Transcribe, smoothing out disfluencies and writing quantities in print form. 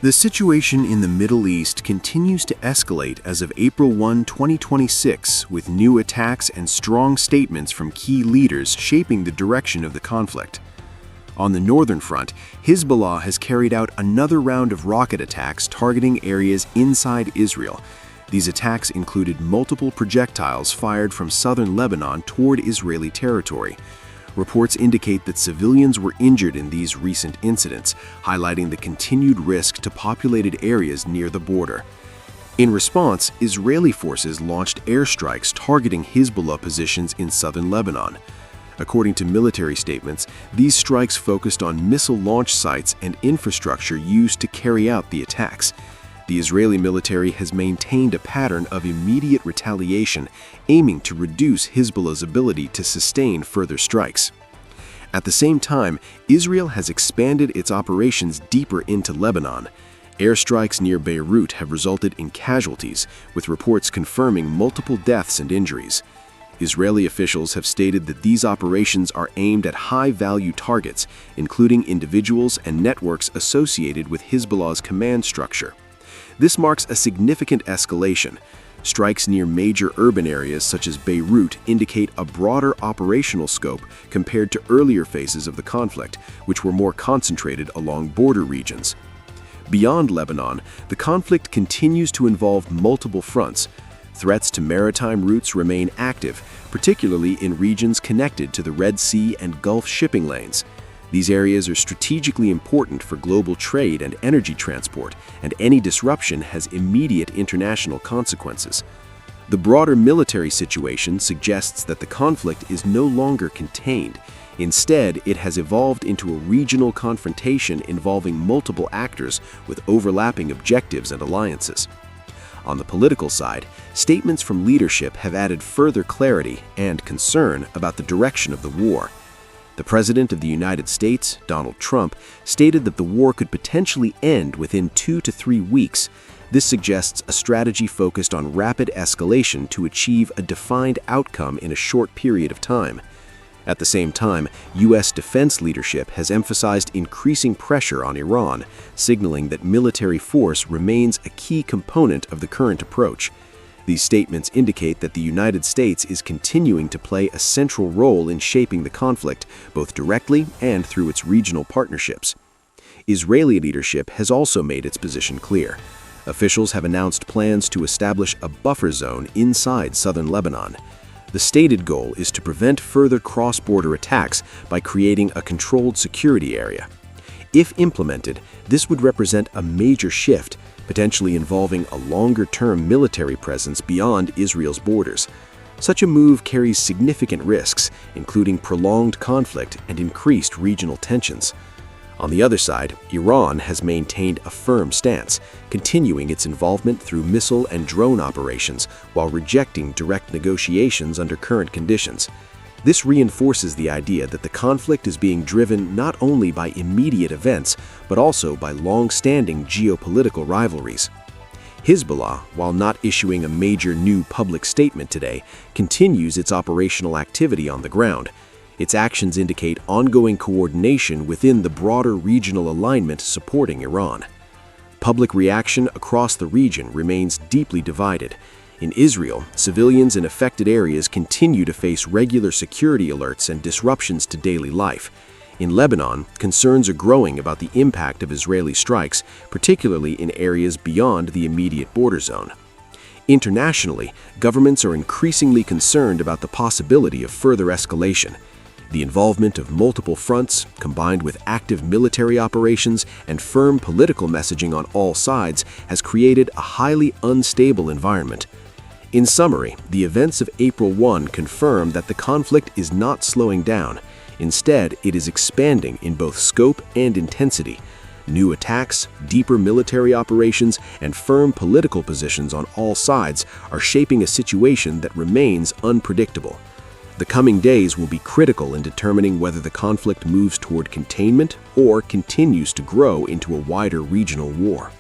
The situation in the Middle East continues to escalate as of April 1, 2026, with new attacks and strong statements from key leaders shaping the direction of the conflict. On the northern front, Hezbollah has carried out another round of rocket attacks targeting areas inside Israel. These attacks included multiple projectiles fired from southern Lebanon toward Israeli territory. Reports indicate that civilians were injured in these recent incidents, highlighting the continued risk to populated areas near the border. In response, Israeli forces launched airstrikes targeting Hezbollah positions in southern Lebanon. According to military statements, these strikes focused on missile launch sites and infrastructure used to carry out the attacks. The Israeli military has maintained a pattern of immediate retaliation, aiming to reduce Hezbollah's ability to sustain further strikes. At the same time, Israel has expanded its operations deeper into Lebanon. Airstrikes near Beirut have resulted in casualties, with reports confirming multiple deaths and injuries. Israeli officials have stated that these operations are aimed at high-value targets, including individuals and networks associated with Hezbollah's command structure. This marks a significant escalation. Strikes near major urban areas such as Beirut indicate a broader operational scope compared to earlier phases of the conflict, which were more concentrated along border regions. Beyond Lebanon, the conflict continues to involve multiple fronts. Threats to maritime routes remain active, particularly in regions connected to the Red Sea and Gulf shipping lanes. These areas are strategically important for global trade and energy transport, and any disruption has immediate international consequences. The broader military situation suggests that the conflict is no longer contained. Instead, it has evolved into a regional confrontation involving multiple actors with overlapping objectives and alliances. On the political side, statements from leadership have added further clarity and concern about the direction of the war. The President of the United States, Donald Trump, stated that the war could potentially end within 2 to 3 weeks. This suggests a strategy focused on rapid escalation to achieve a defined outcome in a short period of time. At the same time, U.S. defense leadership has emphasized increasing pressure on Iran, signaling that military force remains a key component of the current approach. These statements indicate that the United States is continuing to play a central role in shaping the conflict, both directly and through its regional partnerships. Israeli leadership has also made its position clear. Officials have announced plans to establish a buffer zone inside southern Lebanon. The stated goal is to prevent further cross-border attacks by creating a controlled security area. If implemented, this would represent a major shift, potentially involving a longer-term military presence beyond Israel's borders. Such a move carries significant risks, including prolonged conflict and increased regional tensions. On the other side, Iran has maintained a firm stance, continuing its involvement through missile and drone operations while rejecting direct negotiations under current conditions. This reinforces the idea that the conflict is being driven not only by immediate events, but also by long-standing geopolitical rivalries. Hezbollah, while not issuing a major new public statement today, continues its operational activity on the ground. Its actions indicate ongoing coordination within the broader regional alignment supporting Iran. Public reaction across the region remains deeply divided. In Israel, civilians in affected areas continue to face regular security alerts and disruptions to daily life. In Lebanon, concerns are growing about the impact of Israeli strikes, particularly in areas beyond the immediate border zone. Internationally, governments are increasingly concerned about the possibility of further escalation. The involvement of multiple fronts, combined with active military operations and firm political messaging on all sides, has created a highly unstable environment. In summary, the events of April 1 confirm that the conflict is not slowing down. Instead, it is expanding in both scope and intensity. New attacks, deeper military operations, and firm political positions on all sides are shaping a situation that remains unpredictable. The coming days will be critical in determining whether the conflict moves toward containment or continues to grow into a wider regional war.